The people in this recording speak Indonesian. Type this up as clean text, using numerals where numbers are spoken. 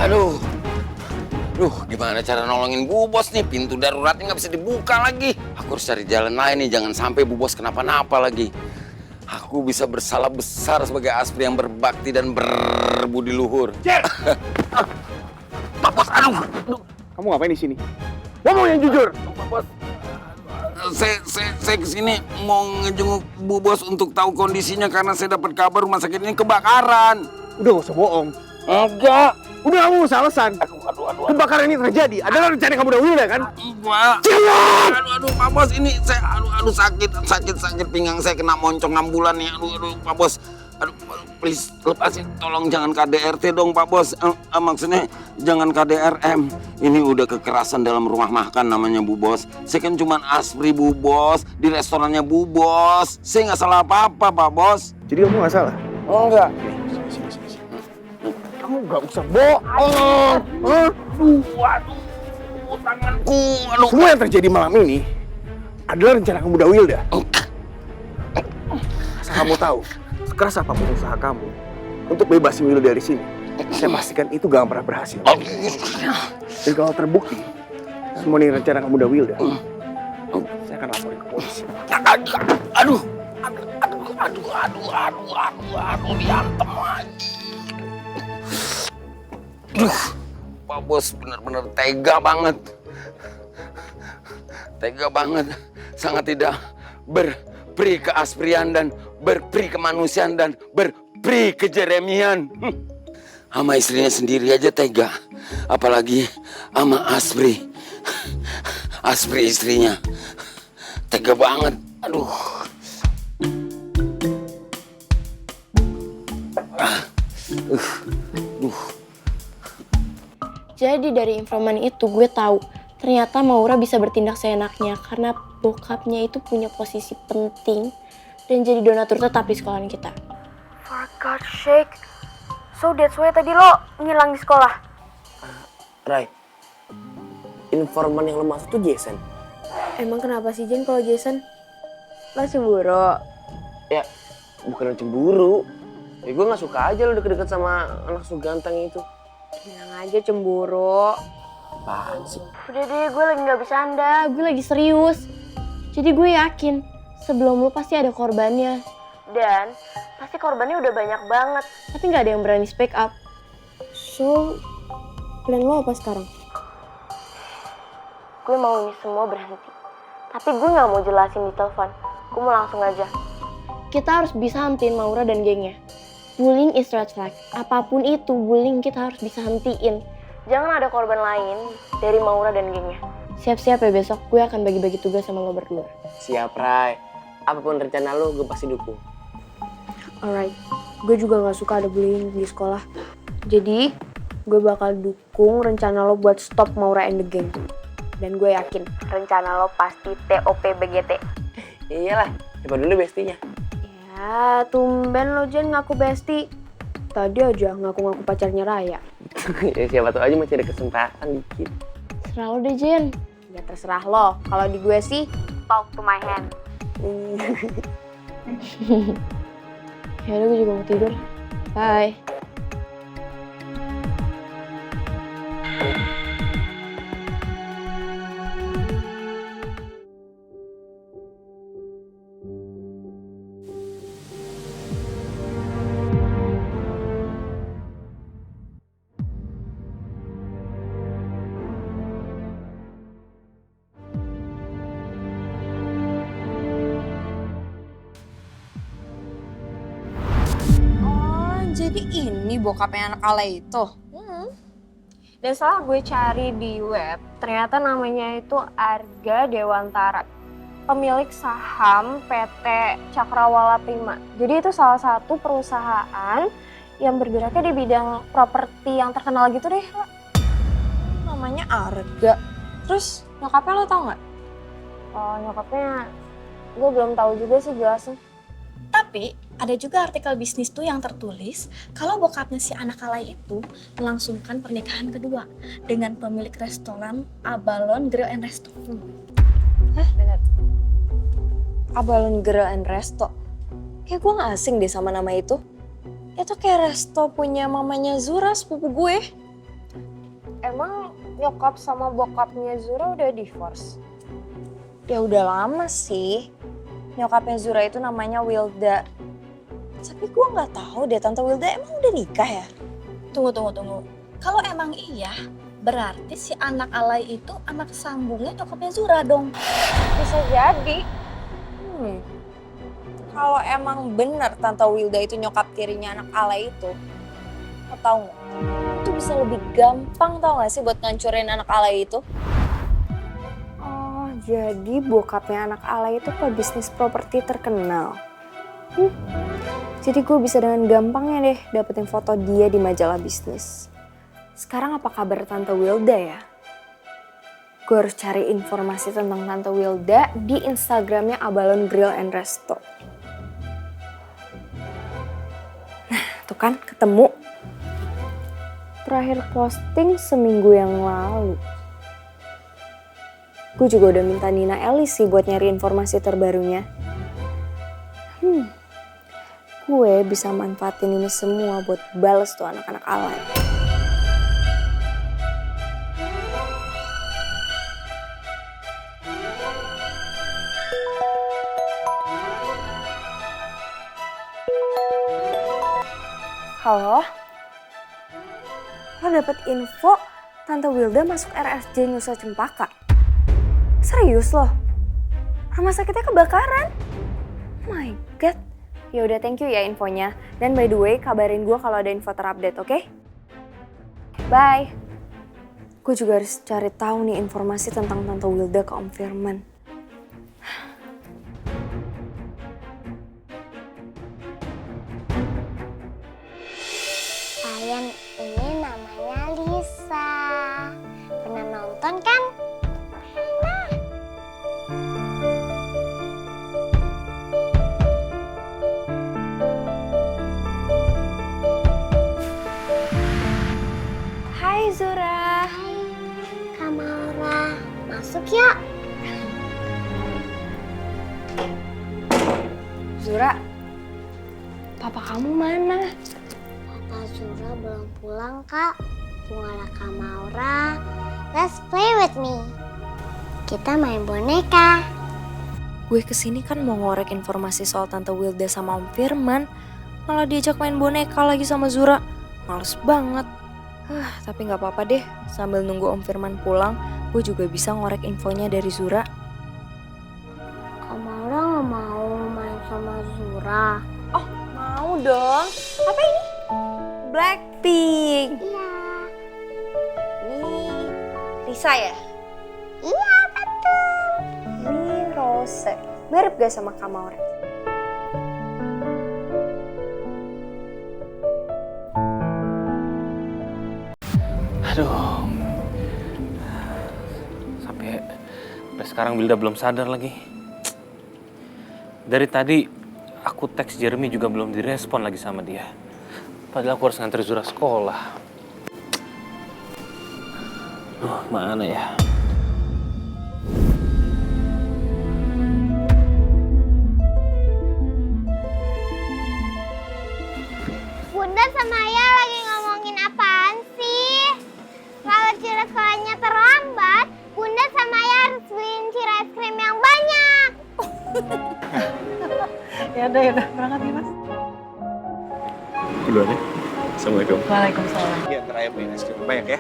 Aduh. Gimana cara nolongin Bu Bos nih? Pintu daruratnya nggak bisa dibuka lagi. Aku harus cari jalan lain nih, jangan sampai Bu Bos kenapa-napa lagi. Aku bisa bersalah besar sebagai Aspri yang berbakti dan berbudi luhur. Pak Bos, aduh. Kamu ngapain di sini? Ngomong yang jujur. Pak Bos, saya kesini mau ngejenguk Bu Bos untuk tahu kondisinya karena saya dapat kabar rumah sakit ini kebakaran. Udah gak usah bohong. Enggak. Udah kamu usah alasan. Aduh. Kebakaran ini terjadi adalah rencana kamu dahulu ya kan? Enggak. Aduh, Pak Bos, ini saya sakit pinggang saya kena moncong 6 bulan nih. Aduh, Pak Bos. Aduh, please lepasin, tolong jangan KDRT dong Pak Bos. Maksudnya jangan KDRM. Ini udah kekerasan dalam rumah makan namanya Bu Bos. Saya kan cuma Aspri Bu Bos, di restorannya Bu Bos. Saya nggak salah apa-apa Pak Bos. Jadi kamu gak salah? Oh enggak. Sini. Kamu gak usah bohong. Aduh, tanganku. Aduh. Semua yang terjadi malam ini adalah rencana kamu Dawilda. Asal kamu tahu, sekeras apapun usaha kamu untuk bebasin Wilda dari sini, saya pastikan itu gak pernah berhasil. Dan kalau terbukti, semua ini rencana kamu Dawilda, saya akan laporin ke polisi. Aduh, diantem lagi. Pak Bos benar-benar tega banget. Sangat tidak berperi keasprian dan berperi kemanusiaan dan berperi kejeremian. Sama istrinya sendiri aja tega. Apalagi sama Aspri. Aspri istrinya. Tega banget. Aduh. Jadi dari informan itu gue tahu ternyata Maura bisa bertindak seenaknya karena bokapnya itu punya posisi penting dan jadi donatur tetap di sekolahan kita. For God's sake. So that's why tadi lo ngilang di sekolah? Rai, informan yang lo maksud tuh Jason? Emang kenapa sih Jen kalau Jason? Lo cemburu? Ya, bukan cemburu. Ya gue gak suka aja lo deket-deket sama anak ganteng itu. Bilang aja cemburu. Apaan sih? Udah deh, gue lagi gak bercanda. Gue lagi serius. Jadi gue yakin sebelum lu pasti ada korbannya. Dan pasti korbannya udah banyak banget. Tapi nggak ada yang berani speak up. So, plan lo apa sekarang? Gue mau ini semua berhenti. Tapi gue gak mau jelasin di telepon. Gue mau langsung aja. Kita harus bisa hentiin Maura dan gengnya. Bullying is red flag. Apapun itu, bullying kita harus bisa hentiin. Jangan ada korban lain dari Maura dan gengnya. Siap-siap ya besok, gue akan bagi-bagi tugas sama lo berdua. Siap, Rai. Apapun rencana lo, gue pasti dukung. Alright, gue juga gak suka ada bullying di sekolah. Jadi, gue bakal dukung rencana lo buat stop Maura and the gang. Dan gue yakin rencana lo pasti TOP BGT. Iyalah, siapa dulu bestinya? Ya, tumben lo Jen ngaku besti. Tadi aja ngaku-ngaku pacarnya Raya. Ya siapa tuh aja masih ada kesempatan dikit. Serah lo deh, Jen. Ya terserah lo, kalau di gue sih talk to my hand. Yaudah, gue juga mau tidur. Bye. Jadi ini bokapnya anak Ale itu? Dan setelah gue cari di web, ternyata namanya itu Arga Dewantara. Pemilik saham PT Cakrawala Prima. Jadi itu salah satu perusahaan yang bergeraknya di bidang properti yang terkenal gitu deh. Namanya Arga. Terus nyokapnya lo tau nggak? Oh, nyokapnya gue belum tahu juga sih jelasnya. Tapi ada juga artikel bisnis tuh yang tertulis kalau bokapnya si anak alay itu melangsungkan pernikahan kedua dengan pemilik restoran Abalon Grill and Resto. Hah? Bener. Abalon Grill and Resto? Kayak gue gak asing deh sama nama itu. Itu kayak resto punya mamanya Zura, sepupu gue. emang nyokap sama bokapnya Zura udah divorce? Ya udah lama sih. Nyokapnya Zura itu namanya Wilda. Tapi gue nggak tahu deh Tante Wilda emang udah nikah ya? Tunggu. Kalau emang iya, berarti si anak alay itu anak sambungnya nyokapnya Zura dong. Bisa jadi. Kalau emang bener Tante Wilda itu nyokap tirinya anak alay itu, lo tau nggak? Itu bisa lebih gampang tau gak sih buat ngancurin anak alay itu? Oh, jadi bokapnya anak alay itu pebisnis properti terkenal. Jadi gue bisa dengan gampangnya deh dapetin foto dia di majalah bisnis. Sekarang apa kabar Tante Wilda ya? Gue harus cari informasi tentang Tante Wilda di Instagramnya Abalon Grill and Resto. Nah, tuh kan ketemu. Terakhir posting seminggu yang lalu. Gue juga udah minta Nina Elis sih buat nyari informasi terbarunya. Gue bisa manfaatin ini semua buat bales tuh anak-anak alay. Halo? Lo dapet info Tante Wilda masuk RSJ Nusa Cempaka? Serius loh? Rumah sakitnya kebakaran? Oh my god. Ya udah, thank you ya infonya. Dan by the way, kabarin gue kalau ada info terupdate, oke? Bye. Gue juga harus cari tahu nih informasi tentang Tante Wilda ke Om Firman. Kalian ini namanya Lisa. Pernah nonton kan? Hai Zura. Hai, Kak Maura. Masuk ya. Zura, papa kamu mana? Papa Zura belum pulang, Kak. Tunggulah Kak Maura. Let's play with me. Kita main boneka. Gue kesini kan mau ngorek informasi soal Tante Wilda sama Om Firman. Malah diajak main boneka lagi sama Zura. Males banget. Tapi gak apa-apa deh. Sambil nunggu Om Firman pulang, gue juga bisa ngorek infonya dari Zura. Kak Maura nggak mau main sama Zura. Oh, mau dong. Apa ini? Blackpink. Iya. Ini Lisa ya? Iya, betul. Ini Rose. Mirip gak sama Kak Maura? Aduh. Sampai sekarang Wilda belum sadar lagi. Dari tadi aku teks Jeremy juga belum direspon lagi sama dia. Padahal aku harus nganter Zura sekolah. Mana ya? Bunda sama Ayah lagi ngomongin apaan sih? Kalau Cira sekolahnya terlambat, Bunda sama Ayah harus beliin Cira es krim yang banyak. Ya udah, berangkat ya Mas. Duluan ya. Assalamualaikum. Waalaikumsalam. Iya, ntar ayam beliin es krim banyak ya.